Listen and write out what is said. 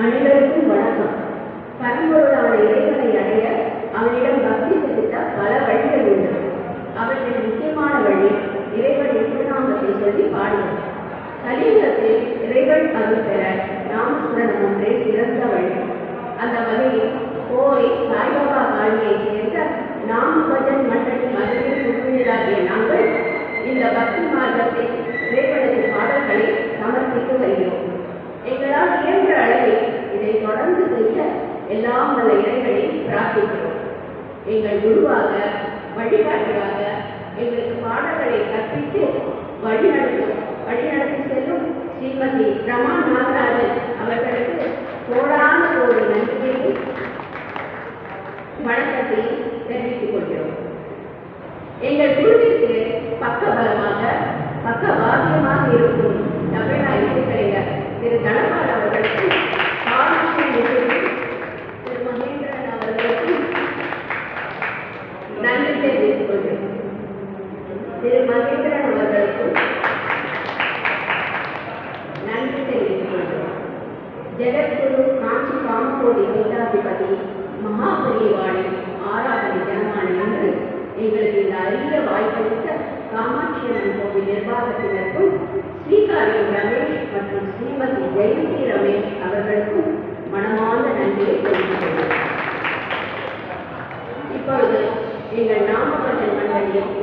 அனைவருக்கும் வணக்கம். பரம்பொருளான இறைவனை அடைய அவனிடம் பக்தி செலுத்த பல வழிகள் உண்டு. அவற்றில் முக்கியமான வழி இறைவனின் திருநாமத்தை சொல்லி பாடுவது. கலியுகத்தில் இறைவன் அருள் பெற நாமஸ்மரணம் ஒன்றே சிறந்த வழி. அந்த வகையில் கோவை சாய்பாபா காலனியை சேர்ந்த நாமபஜன் மண்டலி மகளிர் உறுப்பினராகிய நாங்கள் இந்த பக்தி மார்க்கத்தில் இறைவனது பாடல்களை சமர்ப்பித்து வருகிறோம். எங்களால் இயன்ற அளவில் இதை தொடர்ந்து செய்ய எல்லாம் வல்ல இறைவனை பிரார்த்திக்கிறோம். எங்கள் குருவாக வழிகாட்டியாக எங்களுக்கு பாடல்களை கற்பித்து வழிநடத்தி செல்லும் ஸ்ரீமதி ரமா நாகராஜன் அவர்களுக்கு கோடான ஒரு நன்றியையும் வணக்கத்தையும் தெரிவித்துக் கொள்கிறோம். எங்கள் குழுவிற்கு பக்கவாதியமாக இருக்கும் தமிழா இசைக்கலைஞர் திரு தனபால் அவர்களுக்கு, திரு மகேந்திரன் அவர்களுக்கு நன்றி தெரிவித்துக் கொள்கிறோம். திரு மகேந்திரன் அவர்களுக்கும் நன்றி தெரிவித்துக் கொள்கிறோம். ஜெகத்குரு காஞ்சி காமகோடி பீடாதிபதி மகாபரிவாளின் ஆராதனை தினமான இன்று எங்களுக்கு இந்த அரிய வாய்ப்பளித்த காமாட்சியம்மன் கோவில் நிர்வாகத்தினருக்கும் ஸ்ரீகாரியம் ரமேஷ் மற்றும் ஸ்ரீமதி ஜெயந்தி ரமேஷ் அவர்களுக்கும் மனமார்ந்த நன்றியை தெரிவித்துள்ளோம். இப்பொழுது எங்கள் நாமபஜன் மண்டலியின்